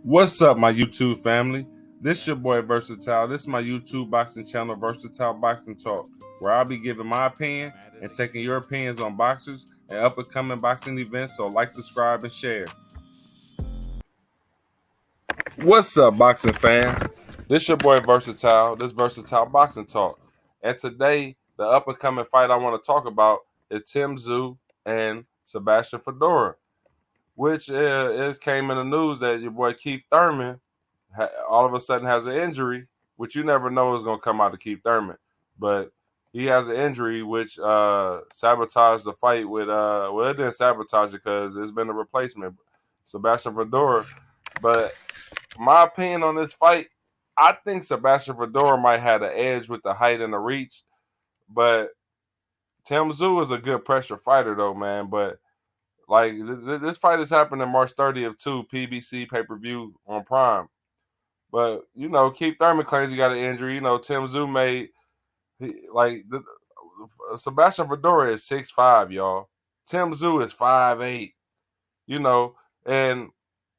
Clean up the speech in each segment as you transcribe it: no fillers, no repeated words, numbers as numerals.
What's up, my YouTube family? This your boy Versatile. This is my YouTube boxing channel, Versatile Boxing Talk, where I'll be giving my opinion and taking your opinions on boxers and up and coming boxing events. So like, subscribe, and share. What's up, boxing fans? This your boy Versatile. This Versatile Boxing Talk, and today the up and coming fight I want to talk about is Tszyu and Sebastian Fondura, which is came in the news that your boy Keith Thurman all of a sudden has an injury, which you never know is going to come out of Keith Thurman. But he has an injury which sabotaged the fight with well, it didn't sabotage it because it's been a replacement, Sebastian Fondura. But my opinion on this fight, I think Sebastian Fondura might have an edge with the height and the reach, but Tszyu is a good pressure fighter though, man. But like this fight is happening March 30th too, PBC pay-per-view on Prime. But Keith Thurman claims he got an injury. Tszyu made Sebastian Fondura is 6'5", y'all. Tszyu is 5'8". And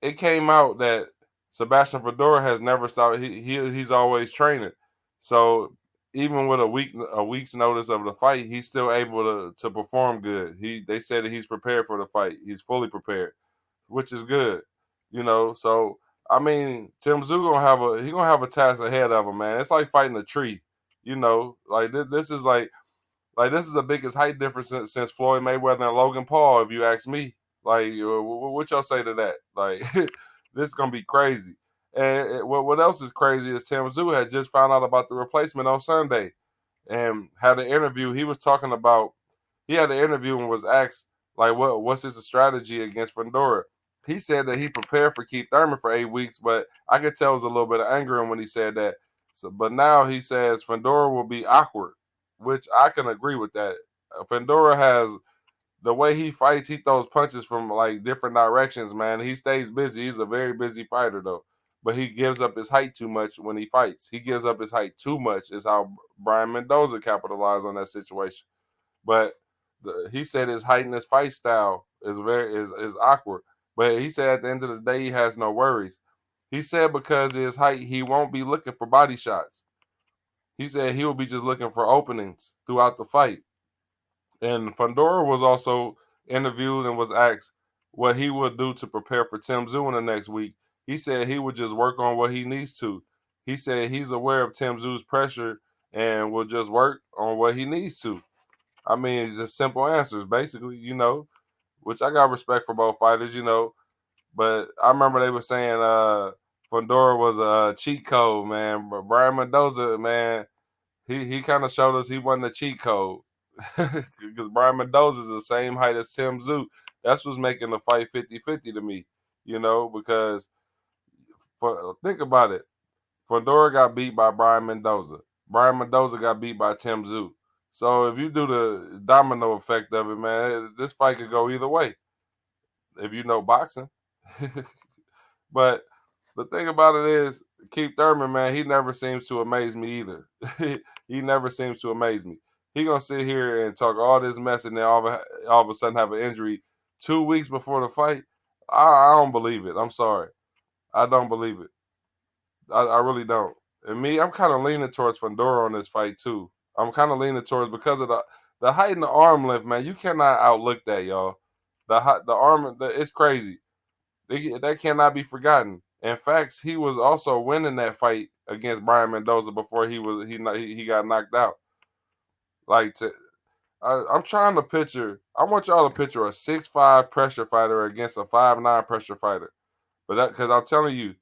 it came out that Sebastian Fondura has never stopped. He's always training. So even with a week's notice of the fight, he's still able to perform good. They said that he's prepared for the fight. He's fully prepared, which is good. So I mean, Tszyu gonna have a task ahead of him, man. It's like fighting a tree. Like this is this is the biggest height difference since Floyd Mayweather and Logan Paul. If you ask me, like, what y'all say to that? Like, this is gonna be crazy. And what else is crazy is Tszyu had just found out about the replacement on Sunday and had an interview. He was talking about he had an interview and was asked like what's his strategy against Fondura. He said that he prepared for Keith Thurman for 8 weeks, but I could tell it was a little bit of anger in when he said that. So, but now he says Fondura will be awkward, which I can agree with that. Fondura has the way he fights, he throws punches from like different directions, man. He stays busy. He's a very busy fighter though. But he gives up his height too much when he fights. He gives up his height too much is how Brian Mendoza capitalized on that situation. But he said his height and his fight style is awkward. But he said at the end of the day he has no worries. He said because of his height, he won't be looking for body shots. He said he will be just looking for openings throughout the fight. And Fondura was also interviewed and was asked what he would do to prepare for Tszyu in the next week. He said he would just work on what he needs to. He said he's aware of Tszyu's pressure and will just work on what he needs to. I mean, it's just simple answers, basically, which I got respect for both fighters. But I remember they were saying Fondura was a cheat code, man. But Brian Mendoza, man, he kind of showed us he wasn't a cheat code. Because Brian Mendoza is the same height as Tszyu. That's what's making the fight 50-50 to me, because think about it. Fondura got beat by Brian Mendoza. Brian Mendoza got beat by Tszyu. So if you do the domino effect of it, man, this fight could go either way if you know boxing. But the thing about it is, Keith Thurman, man, he never seems to amaze me either. He never seems to amaze me. He gonna sit here and talk all this mess and then all of a sudden have an injury 2 weeks before the fight. I don't believe it. I'm sorry. I don't believe it. I really don't. And me, I'm kind of leaning towards Fondura on this fight too. I'm kind of leaning towards because of the height and the arm length, man. You cannot outlook that, y'all. The arm, it's crazy. That cannot be forgotten. In fact, he was also winning that fight against Brian Mendoza before he got knocked out. Like I'm trying to picture. I want y'all to picture a 6'5" pressure fighter against a 5'9" pressure fighter. But that because I'm telling you,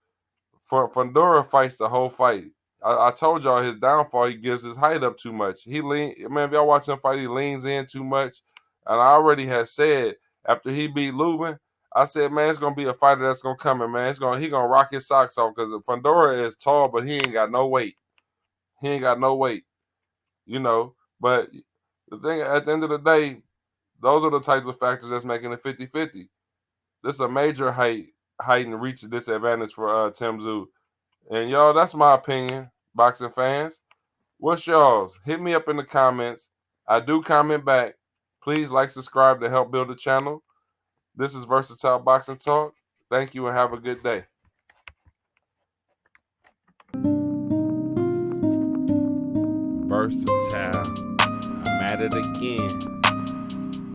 Fondura fights the whole fight. I told y'all his downfall. He gives his height up too much. Man. If y'all watch him fight, he leans in too much. And I already had said after he beat Lubin, I said, man, it's gonna be a fighter that's gonna come in, man. He gonna rock his socks off because Fondura is tall, but he ain't got no weight. He ain't got no weight, you know. But the thing at the end of the day, those are the types of factors that's making it 50-50. This is a major height and reach disadvantage for Tszyu. And y'all, that's my opinion, boxing fans. What's y'all's? Hit me up in the comments. I do comment back. Please like, subscribe to help build the channel. This is Versatile Boxing Talk. Thank you and have a good day. versatile. I'm at it again.